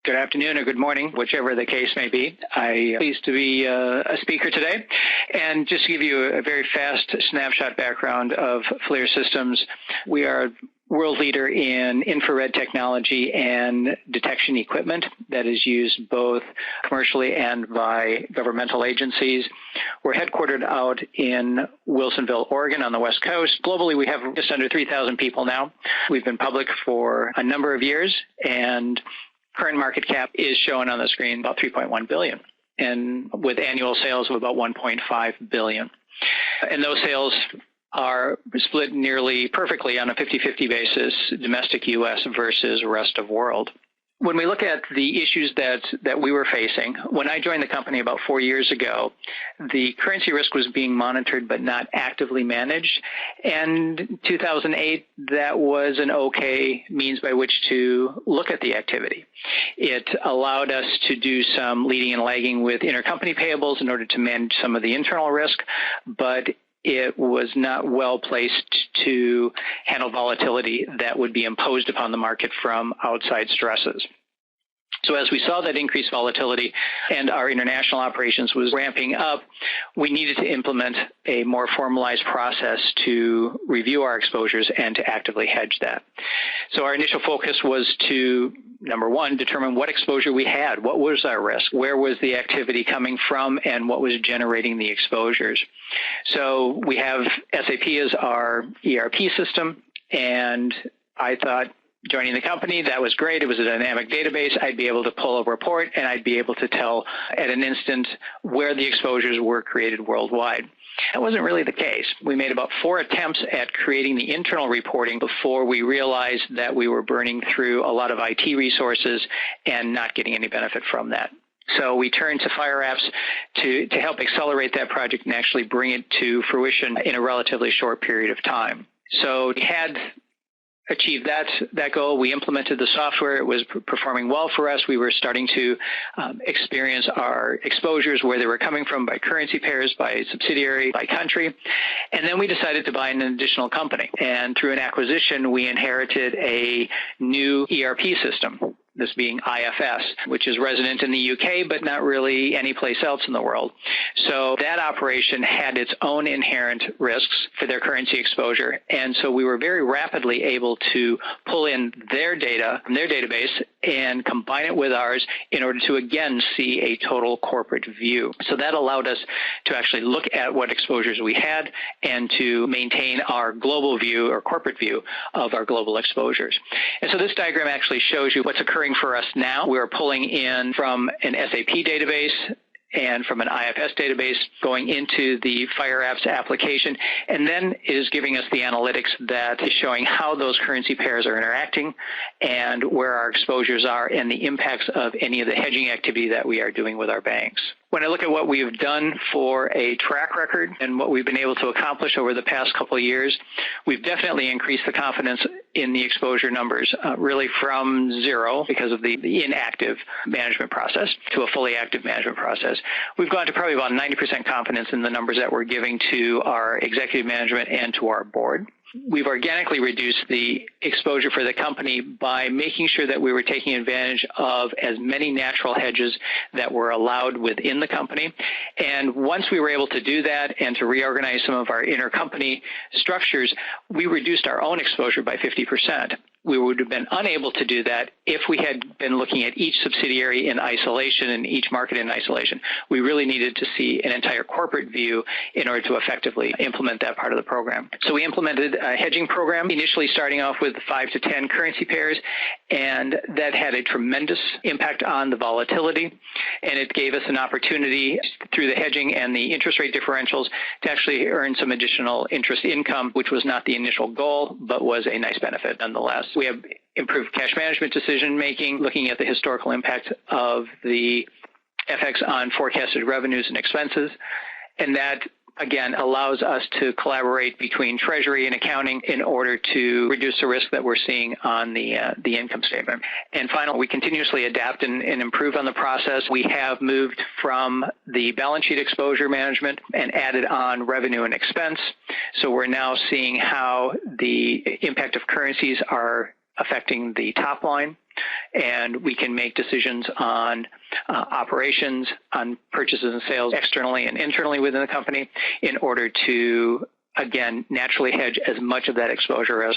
Good afternoon or good morning, whichever the case may be. I'm pleased to be a speaker today. And just to give you a very fast snapshot background of FLIR Systems, we are world leader in infrared technology and detection equipment that is used both commercially and by governmental agencies. We're headquartered out in Wilsonville, Oregon on the West Coast. Globally, we have just under 3,000 people now. We've been public for a number of years, and current market cap is shown on the screen about $3.1 billion, and with annual sales of about $1.5 billion. And those sales are split nearly perfectly on a 50-50 basis, domestic U.S. versus rest of world. When we look at the issues that we were facing, when I joined the company about 4 years ago, the currency risk was being monitored but not actively managed. And in 2008, that was an okay means by which to look at the activity. It allowed us to do some leading and lagging with intercompany payables in order to manage some of the internal risk, but it was not well placed to handle volatility that would be imposed upon the market from outside stresses. So as we saw that increased volatility and our international operations was ramping up, we needed to implement a more formalized process to review our exposures and to actively hedge that. So our initial focus was to, number one, determine what exposure we had, what was our risk, where was the activity coming from, and what was generating the exposures. So we have SAP as our ERP system, and I thought, joining the company, that was great. It was a dynamic database. I'd be able to pull a report, and I'd be able to tell at an instant where the exposures were created worldwide. That wasn't really the case. We made about 4 attempts at creating the internal reporting before we realized that we were burning through a lot of IT resources and not getting any benefit from that. So we turned to FiREapps to help accelerate that project and actually bring it to fruition in a relatively short period of time. So we had achieved that goal. We implemented the software. It was performing well for us. We were starting to experience our exposures, where they were coming from by currency pairs, by subsidiary, by country. And then we decided to buy an additional company. And through an acquisition, we inherited a new ERP system, this being IFS, which is resident in the UK, but not really any place else in the world. So that operation had its own inherent risks for their currency exposure. And so we were very rapidly able to pull in their data from their database and combine it with ours in order to, again, see a total corporate view. So that allowed us to actually look at what exposures we had and to maintain our global view or corporate view of our global exposures. And so this diagram actually shows you what's occurring for us now. We're pulling in from an SAP database and from an IFS database going into the FiREapps application, and then it is giving us the analytics that is showing how those currency pairs are interacting and where our exposures are and the impacts of any of the hedging activity that we are doing with our banks. When I look at what we've done for a track record and what we've been able to accomplish over the past couple of years, we've definitely increased the confidence in the exposure numbers, really from zero because of the inactive management process to a fully active management process. We've gone to probably about 90% confidence in the numbers that we're giving to our executive management and to our board. We've organically reduced the exposure for the company by making sure that we were taking advantage of as many natural hedges that were allowed within the company. And once we were able to do that and to reorganize some of our intercompany structures, we reduced our own exposure by 50%. We would have been unable to do that if we had been looking at each subsidiary in isolation and each market in isolation. We really needed to see an entire corporate view in order to effectively implement that part of the program. So we implemented a hedging program, initially starting off with 5 to 10 currency pairs, and that had a tremendous impact on the volatility. And it gave us an opportunity through the hedging and the interest rate differentials to actually earn some additional interest income, which was not the initial goal, but was a nice benefit nonetheless. We have improved cash management decision-making, looking at the historical impact of the FX on forecasted revenues and expenses. And that, again, allows us to collaborate between Treasury and accounting in order to reduce the risk that we're seeing on the income statement. And finally, we continuously adapt and improve on the process. We have moved from the balance sheet exposure management and added on revenue and expense. So we're now seeing how the impact of currencies are affecting the top line and we can make decisions on operations, on purchases and sales externally and internally within the company in order to, again, naturally hedge as much of that exposure as